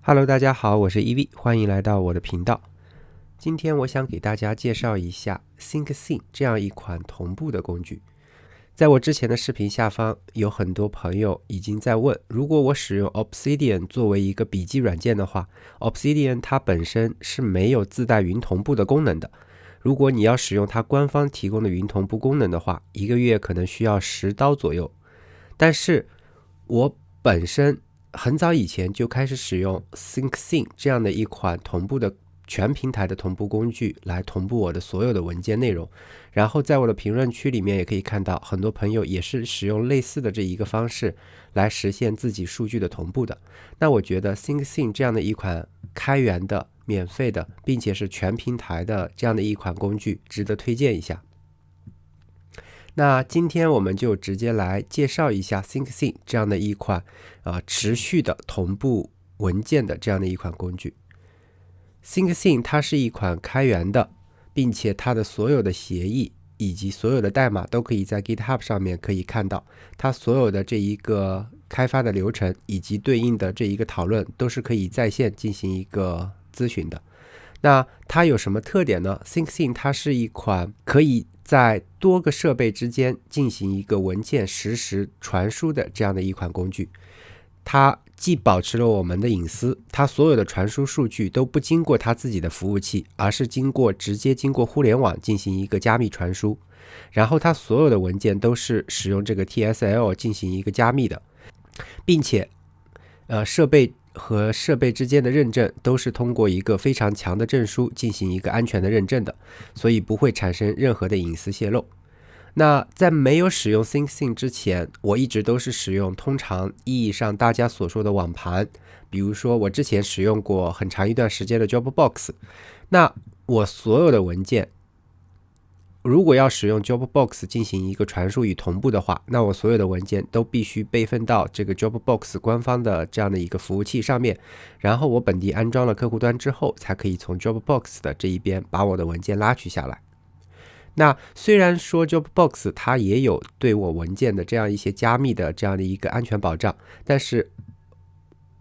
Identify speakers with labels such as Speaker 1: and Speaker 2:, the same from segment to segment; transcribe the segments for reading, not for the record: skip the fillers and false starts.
Speaker 1: Hello，大家好，我是 EV，欢迎来到我的频道。今天我想给大家介绍一下 SyncSync 这样一款同步的工具。在我之前的视频下方，有很多朋友已经在问，如果我使用 Obsidian 作为一个笔记软件的话， Obsidian 它本身是没有自带云同步的功能的。如果你要使用它官方提供的云同步功能的话，一个月可能需要$10左右。但是我本身很早以前就开始使用 SyncSync 这样的一款同步的全平台的同步工具来同步我的所有的文件内容，然后在我的评论区里面也可以看到很多朋友也是使用类似的这一个方式来实现自己数据的同步的。那我觉得 SyncSync 这样的一款开源的免费的并且是全平台的这样的一款工具值得推荐一下。那今天我们就直接来介绍一下 SyncSync 这样的一款持续的同步文件的这样的一款工具。SyncSync 它是一款开源的，并且它的所有的协议以及所有的代码都可以在 GitHub 上面可以看到，它所有的这一个开发的流程以及对应的这一个讨论都是可以在线进行一个咨询的。那它有什么特点呢？ SyncSync 它是一款可以在多个设备之间进行一个文件实时传输的这样的一款工具。它既保持了我们的隐私，它所有的传输数据都不经过它自己的服务器，而是直接经过互联网进行一个加密传输，然后它所有的文件都是使用这个 TSL 进行一个加密的，并且设备和设备之间的认证都是通过一个非常强的证书进行一个安全的认证的，所以不会产生任何的隐私泄露。那在没有使用 SyncSync 之前，我一直都是使用通常意义上大家所说的网盘，比如说我之前使用过很长一段时间的 Dropbox。那我所有的文件如果要使用 Dropbox 进行一个传输与同步的话，那我所有的文件都必须备份到这个 Dropbox 官方的这样的一个服务器上面，然后我本地安装了客户端之后，才可以从 Dropbox 的这一边把我的文件拉取下来。那虽然说 Dropbox 它也有对我文件的这样一些加密的这样的一个安全保障，但是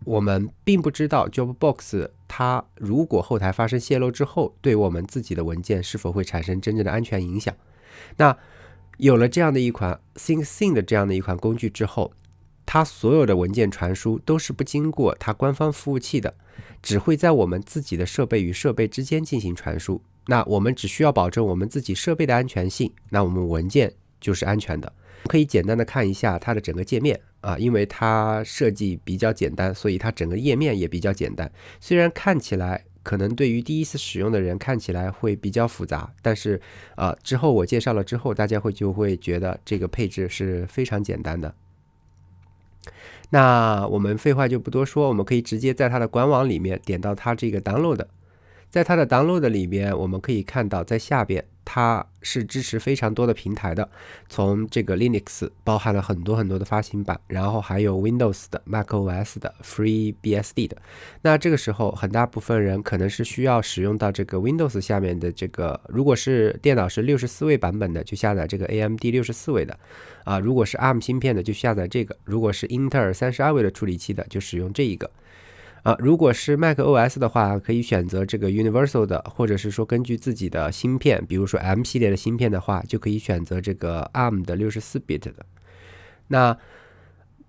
Speaker 1: 我们并不知道 Dropbox 它如果后台发生泄露之后，对我们自己的文件是否会产生真正的安全影响。那有了这样的一款 SyncSync 的这样的一款工具之后，它所有的文件传输都是不经过它官方服务器的，只会在我们自己的设备与设备之间进行传输。那我们只需要保证我们自己设备的安全性，那我们文件就是安全的。可以简单的看一下它的整个界面因为它设计比较简单，所以它整个页面也比较简单。虽然看起来可能对于第一次使用的人看起来会比较复杂，但是之后我介绍了之后，大家就会觉得这个配置是非常简单的。那我们废话就不多说，我们可以直接在它的官网里面点到它这个 download。在它的 download 里面，我们可以看到在下边它是支持非常多的平台的，从这个 Linux 包含了很多很多的发行版，然后还有 Windows 的、macOS 的、FreeBSD 的。那这个时候很大部分人可能是需要使用到这个 Windows 下面的这个，如果是电脑是64位版本的，就下载这个 AMD 64位的如果是 ARM 芯片的就下载这个，如果是英特尔32位的处理器的就使用这一个。如果是 macOS 的话，可以选择这个 Universal 的，或者是说根据自己的芯片，比如说 M 系列的芯片的话，就可以选择这个 ARM 的64bit 的。那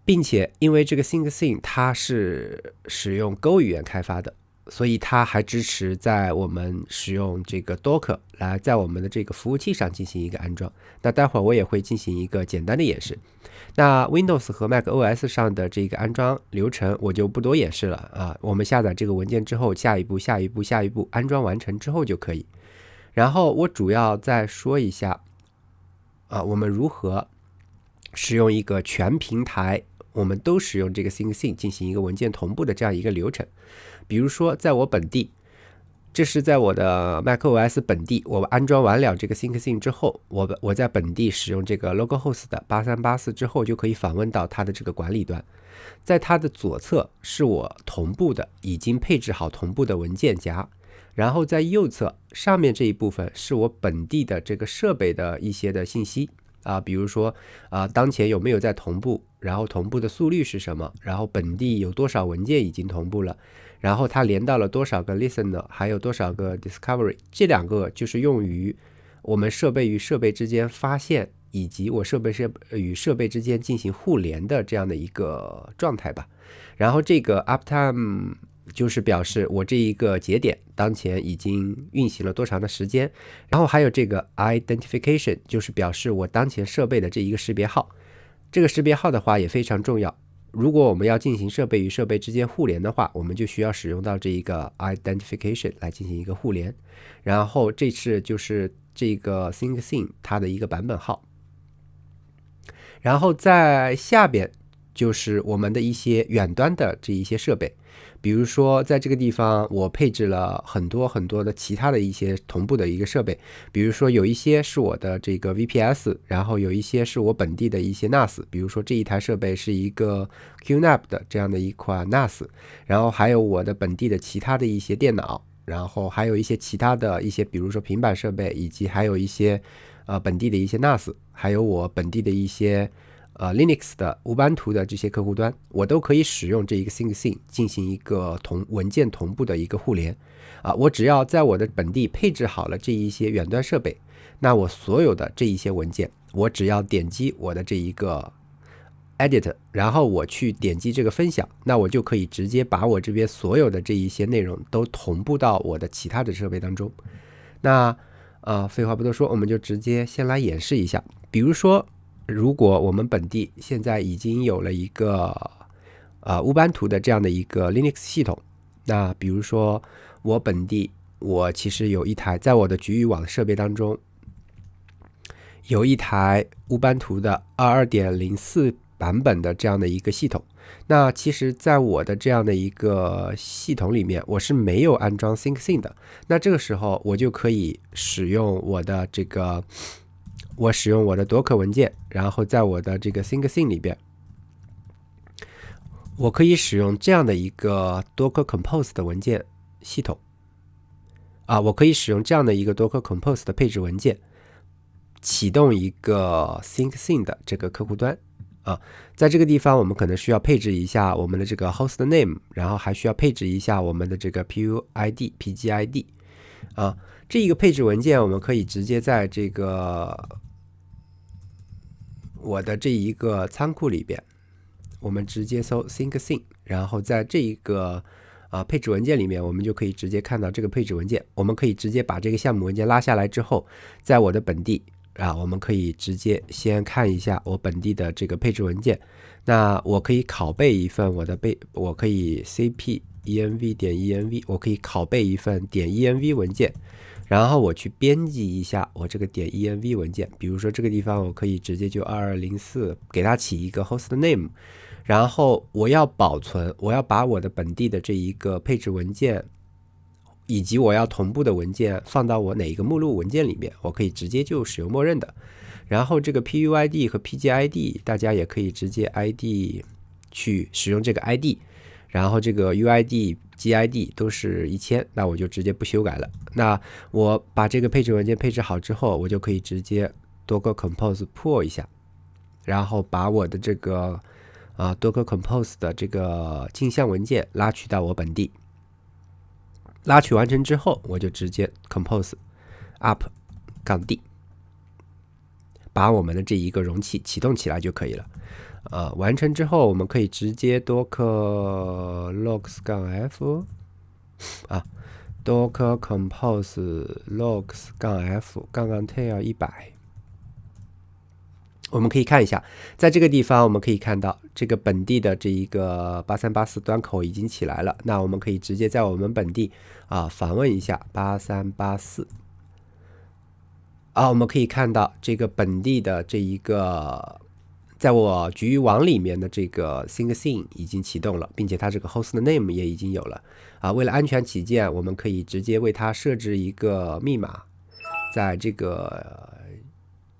Speaker 1: 并且因为这个 SyncSync 它是使用 Go 语言开发的，所以它还支持在我们使用这个 Docker 来在我们的这个服务器上进行一个安装。那待会儿我也会进行一个简单的演示。那 Windows 和 macOS 上的这个安装流程我就不多演示了我们下载这个文件之后，下一步安装完成之后就可以。然后我主要再说一下我们如何使用一个全平台我们都使用这个 SyncSync 进行一个文件同步的这样一个流程。比如说在我本地，这是在我的 macOS 本地，我安装完了这个 SyncSync 之后，我在本地使用这个 localhost 的8384之后，就可以访问到它的这个管理端。在它的左侧是我同步的已经配置好同步的文件夹，然后在右侧上面这一部分是我本地的这个设备的一些的信息。比如说当前有没有在同步，然后同步的速率是什么，然后本地有多少文件已经同步了，然后它连到了多少个 listener， 还有多少个 discovery， 这2个就是用于我们设备与设备之间发现，以及我设备与设备之间进行互联的这样的一个状态吧。然后这个 uptime 就是表示我这一个节点当前已经运行了多长的时间，然后还有这个 identification 就是表示我当前设备的这一个识别号。这个识别号的话也非常重要，如果我们要进行设备与设备之间互联的话，我们就需要使用到这一个 identification 来进行一个互联。然后这是就是这个 SyncSync 它的一个版本号。然后在下边就是我们的一些远端的这一些设备，比如说在这个地方我配置了很多很多的其他的一些同步的一个设备，比如说有一些是我的这个 VPS， 然后有一些是我本地的一些 NAS， 比如说这一台设备是一个 QNAP 的这样的一款 NAS， 然后还有我的本地的其他的一些电脑，然后还有一些其他的一些比如说平板设备，以及还有一些本地的一些 NAS， 还有我本地的一些Linux 的乌班图的这些客户端，我都可以使用这一个 SyncSync 进行一个文件同步的一个互联。我只要在我的本地配置好了这一些远端设备，那我所有的这一些文件，我只要点击我的这一个 Edit， 然后我去点击这个分享，那我就可以直接把我这边所有的这一些内容都同步到我的其他的设备当中。那废话不多说，我们就直接先来演示一下。比如说如果我们本地现在已经有了一个乌班图的这样的一个 Linux 系统，那比如说我本地我其实有一台在我的局域网设备当中有一台乌班图的 22.04 版本的这样的一个系统，那其实在我的这样的一个系统里面我是没有安装 SyncSync 的，那这个时候我就可以使用我的这个Docker 文件，然后在我的这个 SyncSync 里边，我可以使用这样的一个 Docker Compose 的文件系统我可以使用这样的一个 Docker Compose 的配置文件，启动一个 SyncSync 的这个客户端在这个地方我们可能需要配置一下我们的这个 host name， 然后还需要配置一下我们的这个 PGID 这一个配置文件我们可以直接在这个我的这一个仓库里边，我们直接搜 SyncSync， 然后在这一个配置文件里面，我们就可以直接看到这个配置文件。我们可以直接把这个项目文件拉下来之后，在我的本地我们可以直接先看一下我本地的这个配置文件。那我可以拷贝一份我可以 cp-env.env， 我可以拷贝一份.env 文件，然后我去编辑一下我这个.env 文件。比如说这个地方我可以直接就2204给它起一个 host name， 然后我要保存，我要把我的本地的这一个配置文件以及我要同步的文件放到我哪一个目录文件里面，我可以直接就使用默认的。然后这个 PUID 和 PGID 大家也可以直接 ID 去使用这个 ID， 然后这个 UID、GID 都是1000，那我就直接不修改了。那我把这个配置文件配置好之后，我就可以直接Docker Compose pull 一下，然后把我的这个Docker Compose 的这个镜像文件拉取到我本地。拉取完成之后，我就直接 compose up-d， 把我们的这一个容器启动起来就可以了。完成之后，我们可以直接 docker logs-f docker compose logs-f-tail 100。我们可以看一下，在这个地方我们可以看到这个本地的这一个8384端口已经起来了。那我们可以直接在我们本地访问一下8384我们可以看到这个本地的这一个在我局域网里面的这个 SyncSync 已经启动了，并且它这个 host name 也已经有了为了安全起见，我们可以直接为它设置一个密码，在这个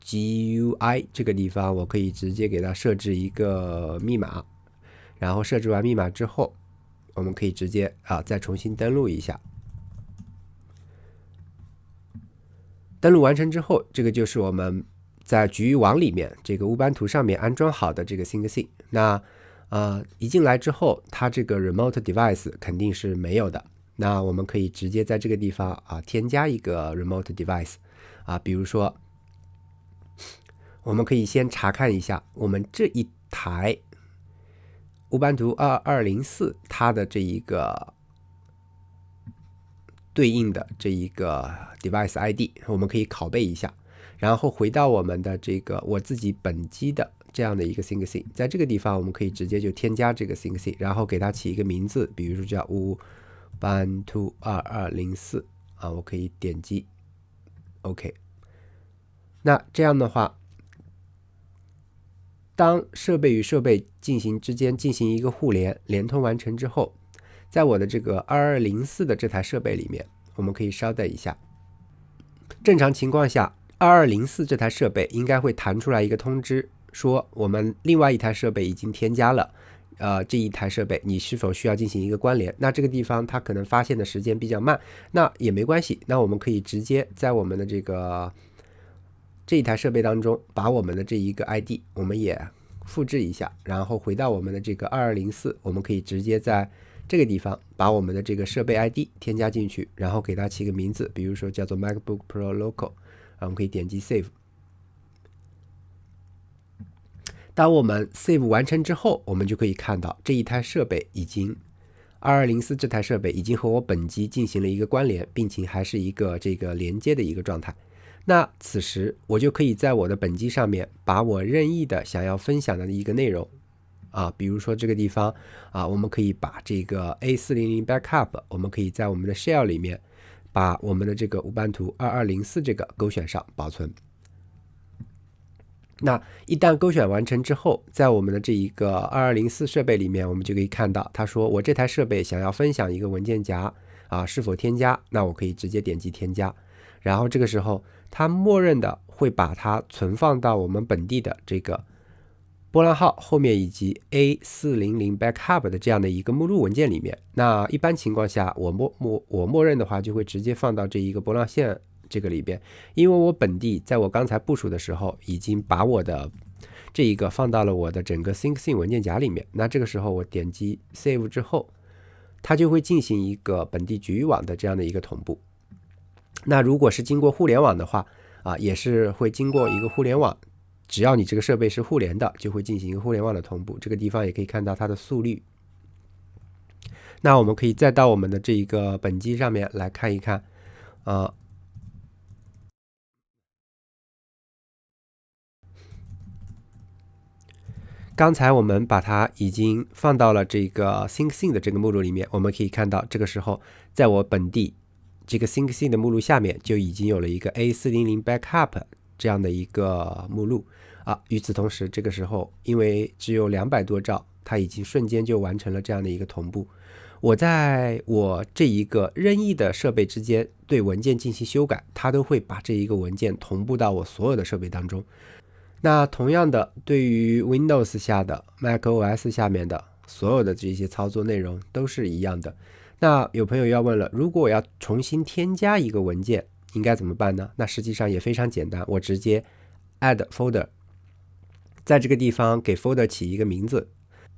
Speaker 1: GUI 这个地方我可以直接给它设置一个密码，然后设置完密码之后，我们可以直接再重新登录一下。登录完成之后，这个就是我们在局域网里面这个乌班图上面安装好的这个 SyncSync。那一进来之后，它这个 remote device 肯定是没有的。那我们可以直接在这个地方添加一个 remote device 比如说我们可以先查看一下我们这一台乌班图2204它的这一个对应的这一个 device ID， 我们可以拷贝一下，然后回到我们的这个我自己本机的这样的一个 SyncSync， 在这个地方我们可以直接就添加这个 SyncSync， 然后给它起一个名字，比如说叫乌班图2204我可以点击 OK。 那这样的话，当设备与设备之间进行一个互联通完成之后，在我的这个2204的这台设备里面，我们可以稍等一下。正常情况下2204这台设备应该会弹出来一个通知，说我们另外一台设备已经添加了这一台设备，你是否需要进行一个关联。那这个地方它可能发现的时间比较慢，那也没关系，那我们可以直接在我们的这一台设备当中把我们的这一个 ID 我们也复制一下，然后回到我们的这个2204，我们可以直接在这个地方把我们的这个设备 ID 添加进去，然后给它起个名字，比如说叫做 MacBook Pro Local， 我们可以点击 Save。 当我们 Save 完成之后，我们就可以看到这一台设备已经2204这台设备已经和我本机进行了一个关联，并且还是一个这个连接的一个状态。那此时我就可以在我的本机上面把我任意的想要分享的一个内容比如说这个地方我们可以把这个 A400 backup， 我们可以在我们的 shell 里面把我们的这个乌班图2204这个勾选上保存。那一旦勾选完成之后，在我们的这一个2204设备里面，我们就可以看到他说我这台设备想要分享一个文件夹是否添加，那我可以直接点击添加，然后这个时候它默认的会把它存放到我们本地的这个波浪号后面以及 A400 backup 的这样的一个目录文件里面。那一般情况下我默认的话就会直接放到这一个波浪线这个里边，因为我本地在我刚才部署的时候已经把我的这一个放到了我的整个 SyncSync 文件夹里面。那这个时候我点击 Save 之后，它就会进行一个本地局域网的这样的一个同步。那如果是经过互联网的话也是会经过一个互联网，只要你这个设备是互联的，就会进行一个互联网的同步。这个地方也可以看到它的速率。那我们可以再到我们的这一个本机上面来看一看刚才我们把它已经放到了这个 SyncSync 的这个目录里面，我们可以看到这个时候在我本地这个 SyncSync 的目录下面就已经有了一个 A400 backup 这样的一个目录与此同时，这个时候因为只有200多兆，它已经瞬间就完成了这样的一个同步。我在我这一个任意的设备之间对文件进行修改，它都会把这一个文件同步到我所有的设备当中。那同样的，对于 Windows 下的 macOS 下面的所有的这些操作内容都是一样的。那有朋友要问了，如果我要重新添加一个文件应该怎么办呢？那实际上也非常简单，我直接 add folder， 在这个地方给 folder 起一个名字，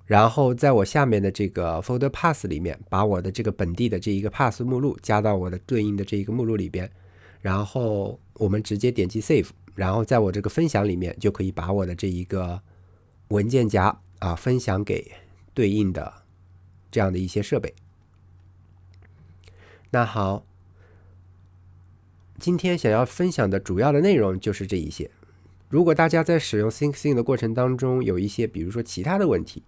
Speaker 1: 然后在我下面的这个 folder path 里面把我的这个本地的这一个 path 目录加到我的对应的这一个目录里边，然后我们直接点击 save， 然后在我这个分享里面就可以把我的这一个文件夹分享给对应的这样的一些设备。那好，今天想要分享的主要的内容就是这一些。如果大家在使用 SyncSync 的过程当中有一些比如说其他的问题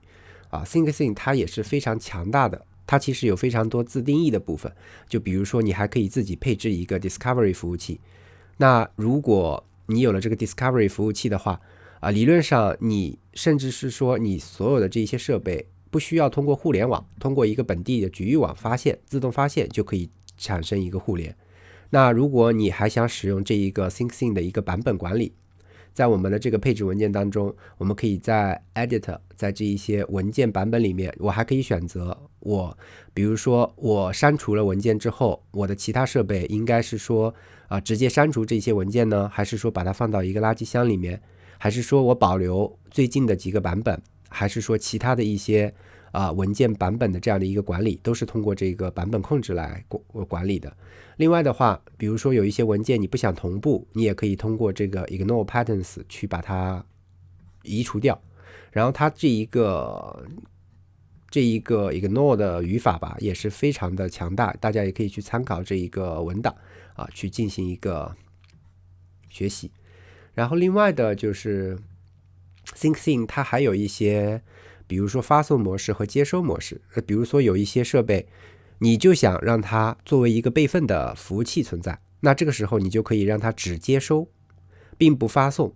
Speaker 1: SyncSync 它也是非常强大的，它其实有非常多自定义的部分，就比如说你还可以自己配置一个 Discovery 服务器。那如果你有了这个 Discovery 服务器的话理论上你甚至是说你所有的这些设备不需要通过互联网，通过一个本地的局域网自动发现就可以产生一个互联。那如果你还想使用这一个 SyncSync 的一个版本管理，在我们的这个配置文件当中，我们可以在 Edit， 在这一些文件版本里面，我还可以选择比如说我删除了文件之后，我的其他设备应该是说直接删除这些文件呢，还是说把它放到一个垃圾箱里面，还是说我保留最近的几个版本，还是说其他的一些文件版本的这样的一个管理，都是通过这个版本控制来管理的。另外的话，比如说有一些文件你不想同步，你也可以通过这个 ignore patterns 去把它移除掉。然后它这一个 ignore 的语法吧，也是非常的强大，大家也可以去参考这一个文档去进行一个学习。然后另外的就是 ThinkSync 它还有一些比如说发送模式和接收模式，比如说有一些设备你就想让它作为一个备份的服务器存在，那这个时候你就可以让它只接收并不发送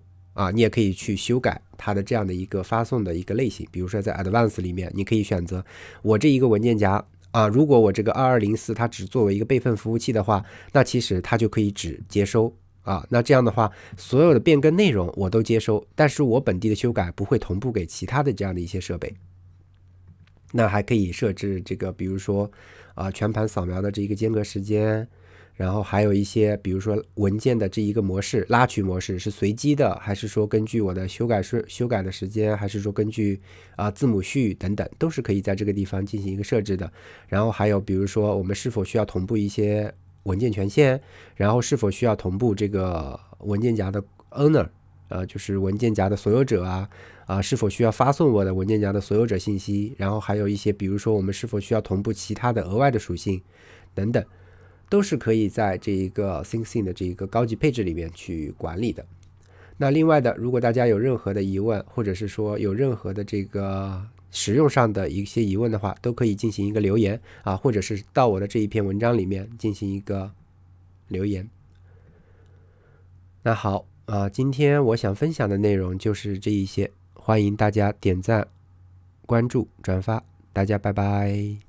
Speaker 1: 你也可以去修改它的这样的一个发送的一个类型。比如说在 Advanced 里面，你可以选择我这一个文件夹如果我这个2204它只作为一个备份服务器的话，那其实它就可以只接收那这样的话所有的变更内容我都接收，但是我本地的修改不会同步给其他的这样的一些设备。那还可以设置这个比如说全盘扫描的这一个间隔时间，然后还有一些比如说文件的这一个模式，拉取模式是随机的，还是说根据我的修改的时间，还是说根据字母序等等，都是可以在这个地方进行一个设置的。然后还有比如说我们是否需要同步一些文件权限，然后是否需要同步这个文件夹的 owner，就是文件夹的所有者是否需要发送我的文件夹的所有者信息，然后还有一些比如说我们是否需要同步其他的额外的属性等等，都是可以在这一个 ThinkSync 的这一个高级配置里面去管理的。那另外的，如果大家有任何的疑问，或者是说有任何的这个使用上的一些疑问的话，都可以进行一个留言或者是到我的这一篇文章里面进行一个留言。那好今天我想分享的内容就是这一些，欢迎大家点赞、关注、转发，大家拜拜。